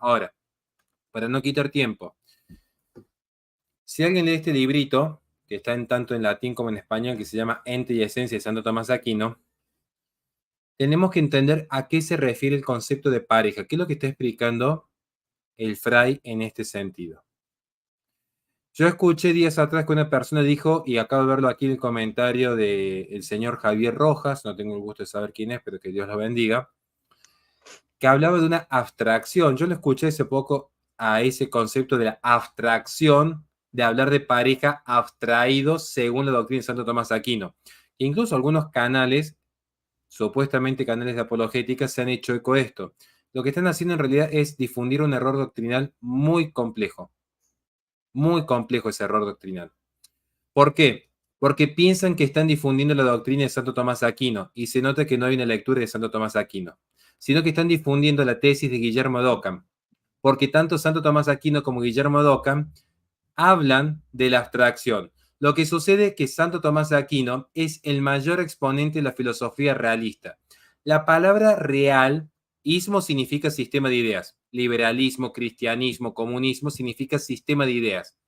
Ahora, para no quitar tiempo, si alguien lee este librito, que está tanto en latín como en español, que se llama Ente y Esencia de Santo Tomás de Aquino, tenemos que entender a qué se refiere el concepto de pareja, qué es lo que está explicando el fray en este sentido. Yo escuché días atrás que una persona dijo, y acabo de verlo aquí en el comentario del señor Javier Rojas, no tengo el gusto de saber quién es, pero que Dios lo bendiga, que hablaba de una abstracción. Yo lo escuché hace poco a ese concepto de la abstracción, de hablar de pareja abstraídos según la doctrina de Santo Tomás de Aquino. Incluso algunos canales, supuestamente canales de apologética, se han hecho eco de esto. Lo que están haciendo en realidad es difundir un error doctrinal muy complejo. Muy complejo ese error doctrinal. ¿Por qué? Porque piensan que están difundiendo la doctrina de Santo Tomás de Aquino y se nota que no hay una lectura de Santo Tomás de Aquino, sino que están difundiendo la tesis de Guillermo de Ockham, porque tanto Santo Tomás de Aquino como Guillermo de Ockham hablan de la abstracción. Lo que sucede es que Santo Tomás de Aquino es el mayor exponente de la filosofía realista. La palabra real, ismo significa sistema de ideas, liberalismo, cristianismo, comunismo significa sistema de ideas.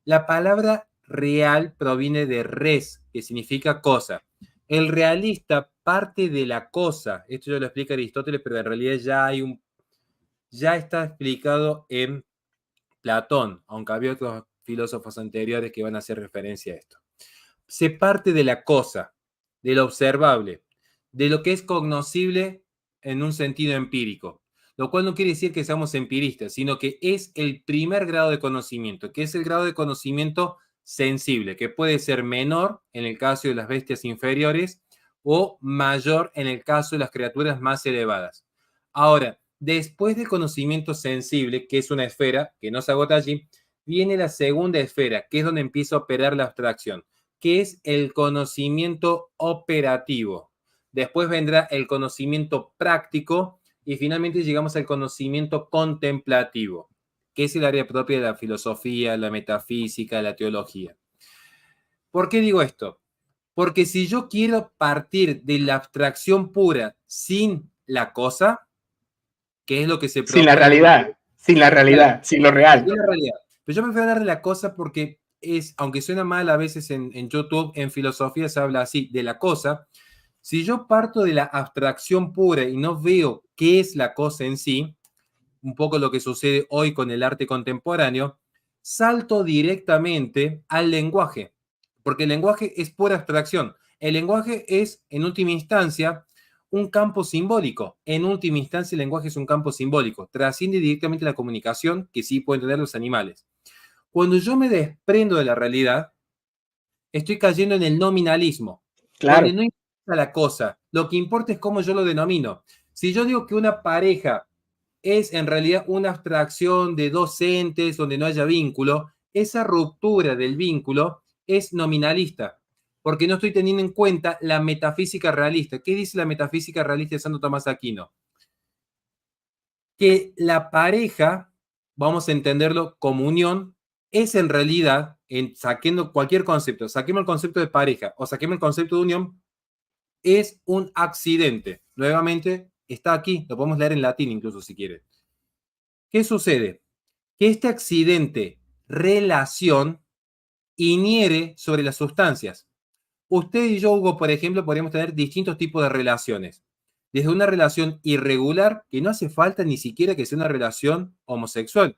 La palabra real proviene de res, que significa cosa. El realista parte de la cosa. Esto ya lo explica Aristóteles, pero en realidad ya está explicado en Platón, aunque había otros filósofos anteriores que van a hacer referencia a esto. Se parte de la cosa, de lo observable, de lo que es cognoscible en un sentido empírico, lo cual no quiere decir que seamos empiristas, sino que es el primer grado de conocimiento, que es el grado de conocimiento sensible, que puede ser menor en el caso de las bestias inferiores o mayor en el caso de las criaturas más elevadas. Ahora, después del conocimiento sensible, que es una esfera que no se agota allí, viene la segunda esfera, que es donde empieza a operar la abstracción, que es el conocimiento operativo. Después vendrá el conocimiento práctico y finalmente llegamos al conocimiento contemplativo, que es el área propia de la filosofía, la metafísica, la teología. ¿Por qué digo esto? Porque si yo quiero partir de la abstracción pura sin la cosa, que es lo que se propone. Sin la realidad, sin lo real. Sin la realidad. Pero yo prefiero hablar de la cosa porque es, aunque suena mal a veces en YouTube, en filosofía se habla así, de la cosa. Si yo parto de la abstracción pura y no veo qué es la cosa en sí, un poco lo que sucede hoy con el arte contemporáneo, salto directamente al lenguaje, porque el lenguaje es pura abstracción. El lenguaje es, en última instancia, un campo simbólico. En última instancia, el lenguaje es un campo simbólico. Trasciende directamente la comunicación que sí pueden tener los animales. Cuando yo me desprendo de la realidad, estoy cayendo en el nominalismo, claro, donde no importa la cosa, lo que importa es cómo yo lo denomino. Si yo digo que una pareja es en realidad una abstracción de dos entes donde no haya vínculo, esa ruptura del vínculo es nominalista, porque no estoy teniendo en cuenta la metafísica realista. ¿Qué dice la metafísica realista de Santo Tomás de Aquino? Que la pareja, vamos a entenderlo como unión, es en realidad, saquemos cualquier concepto, saquemos el concepto de pareja o saquemos el concepto de unión, es un accidente. Nuevamente, está aquí, lo podemos leer en latín incluso si quieren. ¿Qué sucede? Que este accidente, relación, inhiere sobre las sustancias. Usted y yo, Hugo, por ejemplo, podríamos tener distintos tipos de relaciones. Desde una relación irregular, que no hace falta ni siquiera que sea una relación homosexual.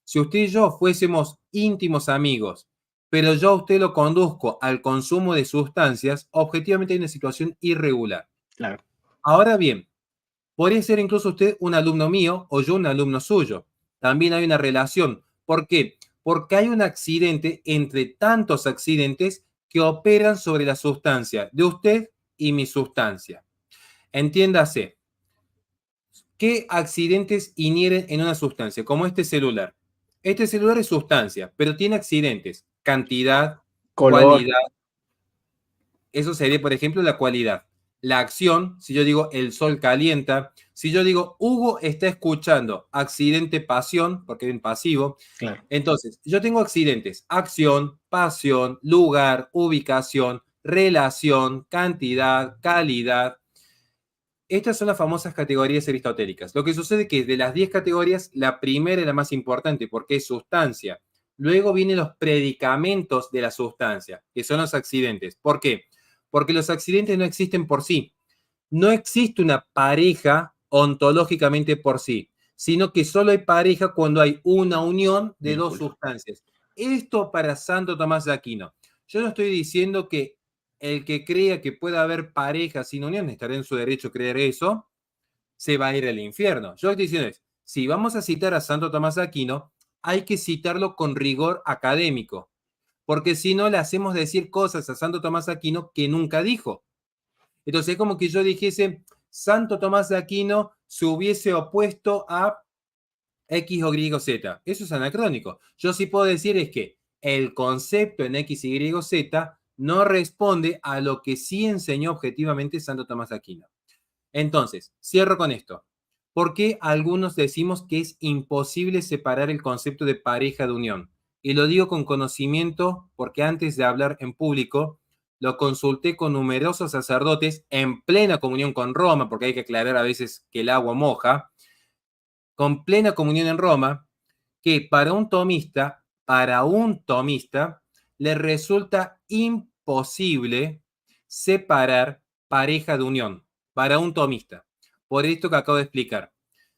Si usted y yo fuésemos íntimos amigos, pero yo a usted lo conduzco al consumo de sustancias, objetivamente hay una situación irregular. Claro. Ahora bien, podría ser incluso usted un alumno mío o yo un alumno suyo. También hay una relación. ¿Por qué? Porque hay un accidente entre tantos accidentes que operan sobre la sustancia de usted y mi sustancia. Entiéndase, ¿qué accidentes inhieren en una sustancia? Como este celular. Este celular es sustancia, pero tiene accidentes, cantidad, color, cualidad. Eso sería, por ejemplo, la cualidad. La acción, si yo digo el sol calienta, si yo digo Hugo está escuchando, accidente, pasión, porque es pasivo. Claro. Entonces, yo tengo accidentes, acción, pasión, lugar, ubicación, relación, cantidad, calidad. Estas son las famosas categorías aristotélicas. Lo que sucede es que de las 10 categorías, la primera es la más importante porque es sustancia. Luego vienen los predicamentos de la sustancia, que son los accidentes. ¿Por qué? Porque los accidentes no existen por sí. No existe una pareja ontológicamente por sí, sino que solo hay pareja cuando hay una unión de dos sustancias. Esto para Santo Tomás de Aquino. Yo no estoy diciendo que el que crea que pueda haber pareja sin unión, estará en su derecho a creer eso, se va a ir al infierno. Yo lo que estoy diciendo es, si vamos a citar a Santo Tomás de Aquino, hay que citarlo con rigor académico, porque si no le hacemos decir cosas a Santo Tomás de Aquino que nunca dijo. Entonces es como que yo dijese, Santo Tomás de Aquino se hubiese opuesto a X o Y, Z. Eso es anacrónico. Yo sí puedo decir es que el concepto en X, Y, Z no responde a lo que sí enseñó objetivamente Santo Tomás de Aquino. Entonces, cierro con esto. ¿Por qué algunos decimos que es imposible separar el concepto de pareja de unión? Y lo digo con conocimiento porque antes de hablar en público, lo consulté con numerosos sacerdotes en plena comunión con Roma, porque hay que aclarar a veces que el agua moja, con plena comunión en Roma, que para un tomista, le resulta imposible separar pareja de unión, para un tomista. Por esto que acabo de explicar.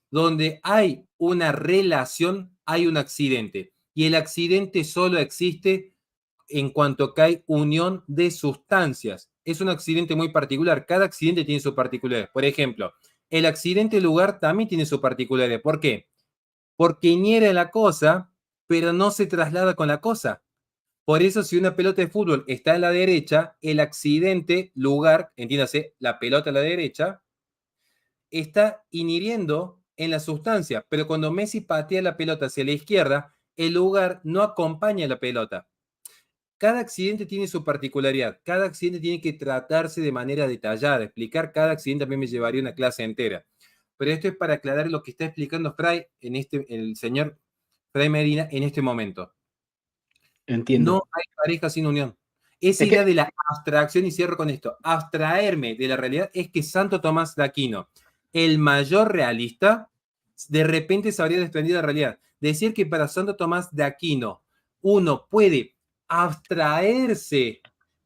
Donde hay una relación, hay un accidente. Y el accidente solo existe en cuanto que hay unión de sustancias. Es un accidente muy particular. Cada accidente tiene su particularidad. Por ejemplo, el accidente lugar también tiene su particularidad. ¿Por qué? Porque inhiere la cosa, pero no se traslada con la cosa. Por eso, si una pelota de fútbol está a la derecha, el accidente lugar, entiéndase, la pelota a la derecha, está inhiriendo en la sustancia, pero cuando Messi patea la pelota hacia la izquierda, el lugar no acompaña la pelota. Cada accidente tiene su particularidad, cada accidente tiene que tratarse de manera detallada, explicar cada accidente también me llevaría una clase entera. Pero esto es para aclarar lo que está explicando Fray, el señor Fray Medina en este momento. Entiendo. No hay pareja sin unión. Esa idea de la abstracción, y cierro con esto, abstraerme de la realidad, es que Santo Tomás de Aquino, el mayor realista, de repente se habría desprendido de la realidad. Decir que para Santo Tomás de Aquino uno puede abstraerse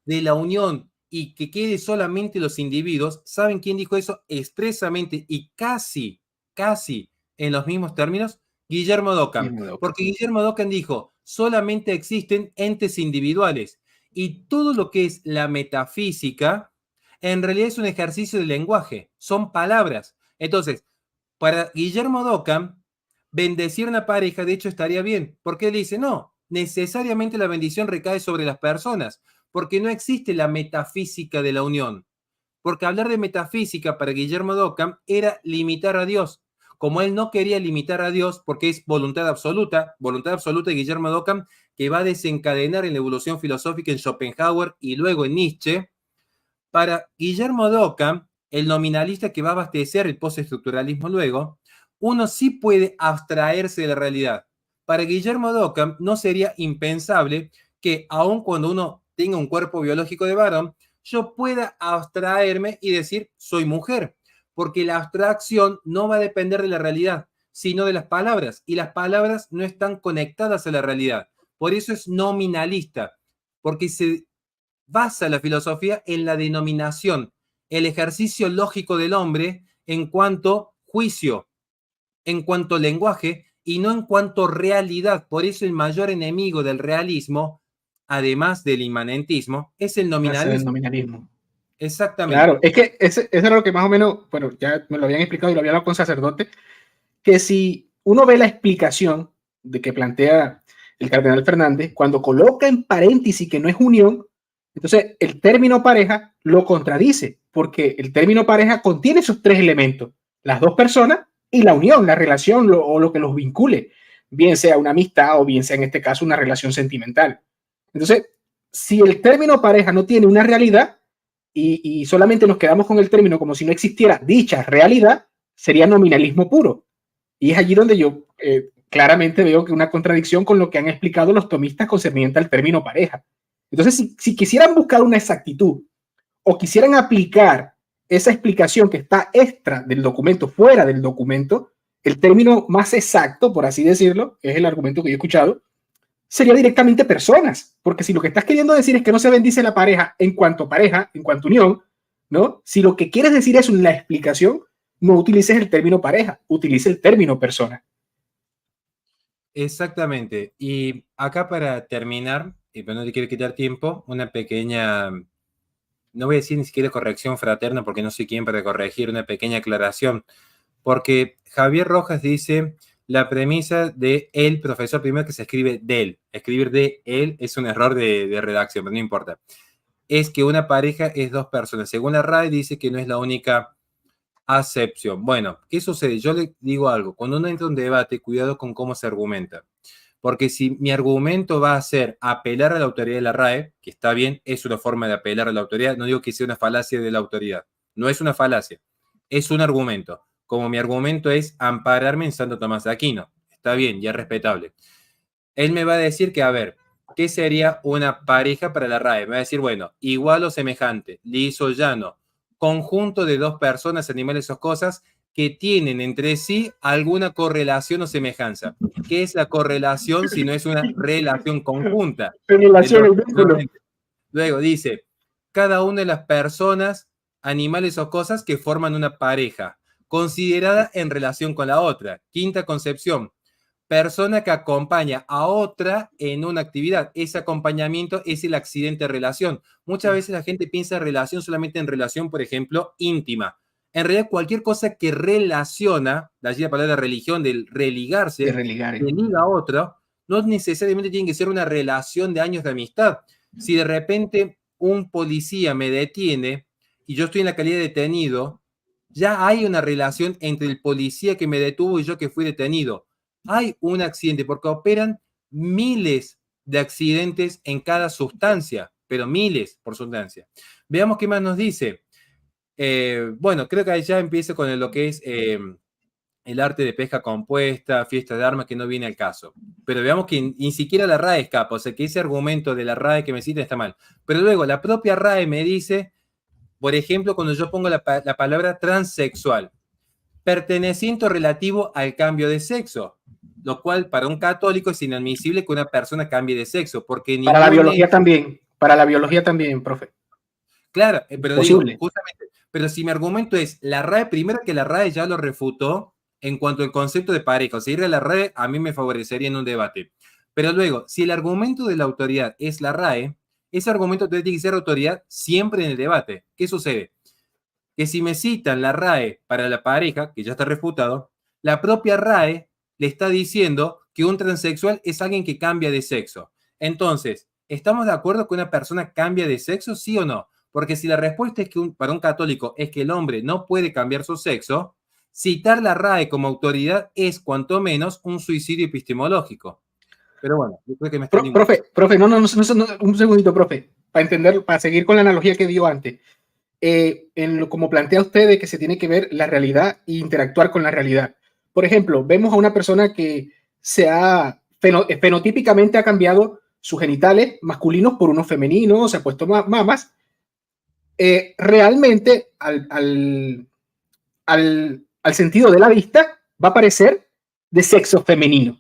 de la unión y que quede solamente los individuos, ¿saben quién dijo eso expresamente y casi en los mismos términos? Guillermo d'Occam. Porque Guillermo d'Occam dijo, solamente existen entes individuales y todo lo que es la metafísica en realidad es un ejercicio de lenguaje, son palabras. Entonces, para Guillermo d'Occam, bendecir a una pareja, de hecho, estaría bien, porque él dice, no, necesariamente la bendición recae sobre las personas, porque no existe la metafísica de la unión. Porque hablar de metafísica para Guillermo d'Occam era limitar a Dios. Como él no quería limitar a Dios, porque es voluntad absoluta de Guillermo d'Occam, que va a desencadenar en la evolución filosófica en Schopenhauer y luego en Nietzsche, para Guillermo d'Occam, el nominalista que va a abastecer el postestructuralismo luego, uno sí puede abstraerse de la realidad. Para Guillermo d'Occam no sería impensable que aun cuando uno tenga un cuerpo biológico de varón, yo pueda abstraerme y decir soy mujer, porque la abstracción no va a depender de la realidad, sino de las palabras, y las palabras no están conectadas a la realidad. Por eso es nominalista, porque se basa la filosofía en la denominación, el ejercicio lógico del hombre en cuanto juicio, en cuanto lenguaje y no en cuanto realidad. Por eso el mayor enemigo del realismo, además del inmanentismo, es el nominalismo. Exactamente. Claro, es que ese era lo que más o menos, bueno, ya me lo habían explicado y lo había hablado con sacerdote, que si uno ve la explicación de que plantea el cardenal Fernández, cuando coloca en paréntesis que no es unión, entonces el término pareja lo contradice, porque el término pareja contiene esos tres elementos, las dos personas y la unión, la relación o lo que los vincule, bien sea una amistad o bien sea en este caso una relación sentimental. Entonces, si el término pareja no tiene una realidad y solamente nos quedamos con el término como si no existiera dicha realidad, sería nominalismo puro. Y es allí donde yo claramente veo que una contradicción con lo que han explicado los tomistas concerniente al término pareja. Entonces, si quisieran buscar una exactitud o quisieran aplicar esa explicación que está extra del documento, fuera del documento, el término más exacto, por así decirlo, es el argumento que yo he escuchado, sería directamente personas, porque si lo que estás queriendo decir es que no se bendice la pareja, en cuanto unión, ¿no? Si lo que quieres decir es la explicación, no utilices el término pareja, utilice el término persona. Exactamente. Y acá para terminar, y para no te quiero quitar tiempo, una pequeña, no voy a decir ni siquiera corrección fraterna porque no soy quien para corregir, una pequeña aclaración. Porque Javier Rojas dice la premisa de el profesor, primero que se escribe del. Escribir de él es un error de redacción, pero no importa. Es que una pareja es dos personas. Según la RAE dice que no es la única acepción. Bueno, ¿qué sucede? Yo le digo algo. Cuando uno entra en un debate, cuidado con cómo se argumenta. Porque si mi argumento va a ser apelar a la autoridad de la RAE, que está bien, es una forma de apelar a la autoridad, no digo que sea una falacia de la autoridad. No es una falacia, es un argumento. Como mi argumento es ampararme en Santo Tomás de Aquino. Está bien, ya es respetable. Él me va a decir que, a ver, ¿qué sería una pareja para la RAE? Me va a decir, bueno, igual o semejante, liso, llano, conjunto de dos personas, animales o cosas que tienen entre sí alguna correlación o semejanza. ¿Qué es la correlación si no es una relación conjunta? Relación el vínculo. Luego dice, cada una de las personas, animales o cosas que forman una pareja, considerada en relación con la otra. Quinta concepción, persona que acompaña a otra en una actividad. Ese acompañamiento es el accidente de relación. Muchas veces la gente piensa en relación solamente en relación, por ejemplo, íntima. En realidad, cualquier cosa que relaciona, de allí la palabra religión, del religarse, de religar, que liga a otro, no necesariamente tiene que ser una relación de años de amistad. Si de repente un policía me detiene y yo estoy en la calidad de detenido, ya hay una relación entre el policía que me detuvo y yo que fui detenido. Hay un accidente porque operan miles de accidentes en cada sustancia, pero miles por sustancia. Veamos qué más nos dice. Bueno, creo que ahí ya empieza con lo que es el arte de pesca compuesta, fiesta de armas, que no viene al caso. Pero veamos que ni siquiera la RAE escapa, o sea que ese argumento de la RAE que me cita está mal. Pero luego la propia RAE me dice, por ejemplo, cuando yo pongo la palabra transexual, perteneciente relativo al cambio de sexo, lo cual para un católico es inadmisible que una persona cambie de sexo, porque para la biología también, para la biología también, profe. Claro, pero posible. Digo, justamente, pero si mi argumento es la RAE, primero que la RAE ya lo refutó en cuanto al concepto de pareja, o sea, ir a la RAE a mí me favorecería en un debate. Pero luego, si el argumento de la autoridad es la RAE, ese argumento tiene que ser autoridad siempre en el debate. ¿Qué sucede? Que si me citan la RAE para la pareja, que ya está refutado, la propia RAE le está diciendo que un transexual es alguien que cambia de sexo. Entonces, ¿estamos de acuerdo que una persona cambia de sexo, sí o no? Porque si la respuesta es que para un católico es que el hombre no puede cambiar su sexo, citar la RAE como autoridad es cuanto menos un suicidio epistemológico. Pero bueno, yo creo que me está profe, no, un segundito, profe, para entender, para seguir con la analogía que dio antes. Como plantea usted de que se tiene que ver la realidad e interactuar con la realidad. Por ejemplo, vemos a una persona que fenotípicamente ha cambiado sus genitales masculinos por unos femeninos, se ha puesto mamas. Realmente, al sentido de la vista, va a parecer de sexo femenino,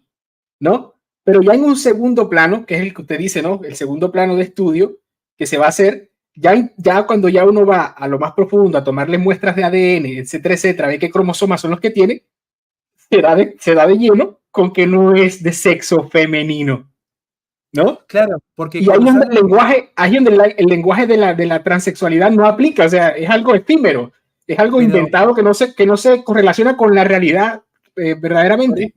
¿no? Pero ya en un segundo plano, que es el que usted dice, ¿no? El segundo plano de estudio que se va a hacer ya cuando ya uno va a lo más profundo, a tomarle muestras de ADN, etcétera, ve qué cromosomas son los que tiene, se da de lleno con que no es de sexo femenino, ¿no? Claro, porque y ahí donde el lenguaje de la transexualidad no aplica, o sea, es algo efímero, es algo inventado que no se correlaciona con la realidad verdaderamente.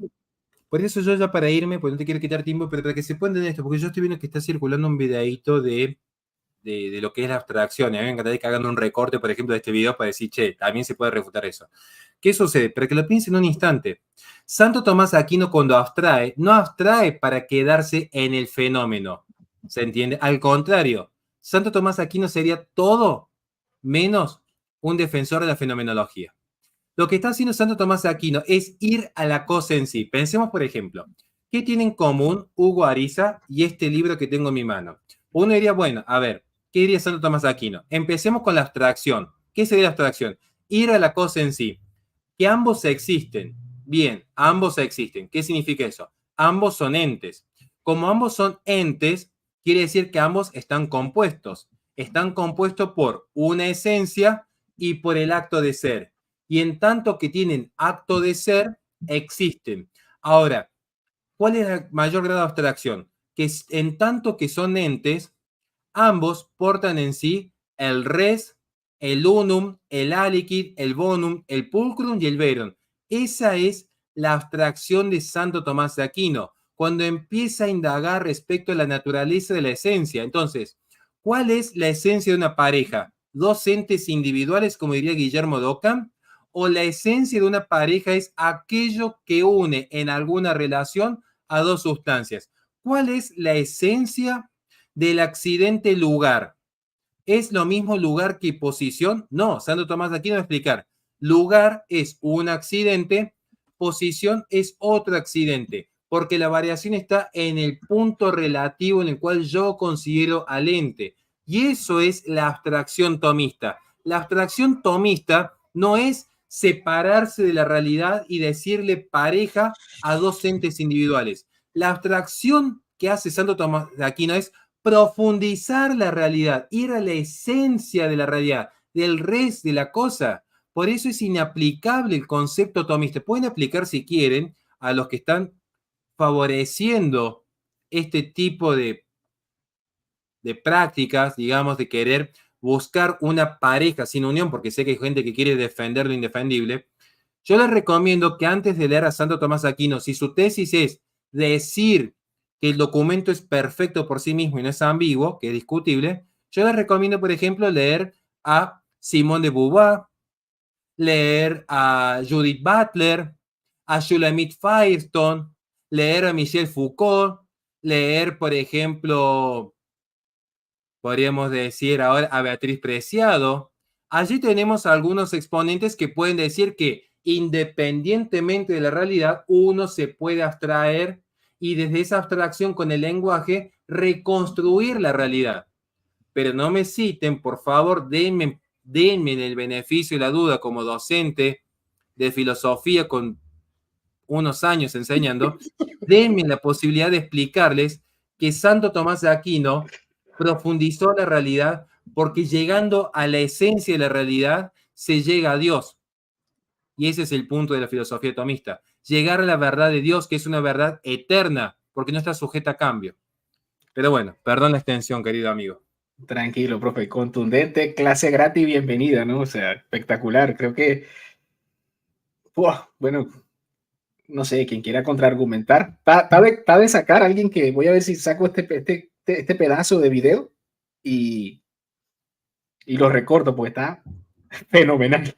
Por eso yo ya para irme, pues no te quiero quitar tiempo, pero para que se pueda entender esto, porque yo estoy viendo que está circulando un videíto de lo que es la abstracción. Y a mí me encantaría que hagan un recorte, por ejemplo, de este video para decir, che, también se puede refutar eso. ¿Qué sucede? Para que lo piensen un instante. Santo Tomás Aquino cuando abstrae, no abstrae para quedarse en el fenómeno. ¿Se entiende? Al contrario, Santo Tomás Aquino sería todo menos un defensor de la fenomenología. Lo que está haciendo Santo Tomás Aquino es ir a la cosa en sí. Pensemos, por ejemplo, ¿qué tienen en común Hugo Ariza y este libro que tengo en mi mano? Uno diría, bueno, a ver, ¿qué diría Santo Tomás Aquino? Empecemos con la abstracción. ¿Qué sería la abstracción? Ir a la cosa en sí. Que ambos existen. Bien, ambos existen. ¿Qué significa eso? Ambos son entes. Como ambos son entes, quiere decir que ambos están compuestos. Están compuestos por una esencia y por el acto de ser. Y en tanto que tienen acto de ser, existen. Ahora, ¿cuál es el mayor grado de abstracción? Que en tanto que son entes, ambos portan en sí el res, el unum, el aliquid, el bonum, el pulcrum y el verum. Esa es la abstracción de Santo Tomás de Aquino, cuando empieza a indagar respecto a la naturaleza de la esencia. Entonces, ¿cuál es la esencia de una pareja? ¿Dos entes individuales, como diría Guillermo de Ockham? ¿O la esencia de una pareja es aquello que une en alguna relación a dos sustancias? ¿Cuál es la esencia del accidente lugar? ¿Es lo mismo lugar que posición? No, Santo Tomás de Aquino va a explicar. Lugar es un accidente, posición es otro accidente, porque la variación está en el punto relativo en el cual yo considero al ente. Y eso es la abstracción tomista. La abstracción tomista no es separarse de la realidad y decirle pareja a dos entes individuales. La abstracción que hace Santo Tomás de Aquino es profundizar la realidad, ir a la esencia de la realidad, del res de la cosa. Por eso es inaplicable el concepto tomista. Pueden aplicar si quieren a los que están favoreciendo este tipo de prácticas, digamos, de querer buscar una pareja sin unión, porque sé que hay gente que quiere defender lo indefendible. Yo les recomiendo que antes de leer a Santo Tomás de Aquino, si su tesis es decir que el documento es perfecto por sí mismo y no es ambiguo, que es discutible, yo les recomiendo, por ejemplo, leer a Simone de Beauvoir, leer a Judith Butler, a Shulamit Firestone, leer a Michel Foucault, leer, por ejemplo, podríamos decir ahora a Beatriz Preciado. Allí tenemos algunos exponentes que pueden decir que independientemente de la realidad, uno se puede abstraer y desde esa abstracción con el lenguaje reconstruir la realidad. Pero no me citen, por favor, denme el beneficio y la duda como docente de filosofía con unos años enseñando, denme la posibilidad de explicarles que Santo Tomás de Aquino profundizó la realidad porque llegando a la esencia de la realidad se llega a Dios. Y ese es el punto de la filosofía tomista. Llegar a la verdad de Dios, que es una verdad eterna, porque no está sujeta a cambio. Pero bueno, perdón la extensión, querido amigo. Tranquilo, profe. Contundente, clase gratis, bienvenida, ¿no? O sea, espectacular. Creo que, bueno, no sé, quien quiera contraargumentar. Está de sacar a alguien que voy a ver si saco este pedazo de video y lo recorto, porque está fenomenal.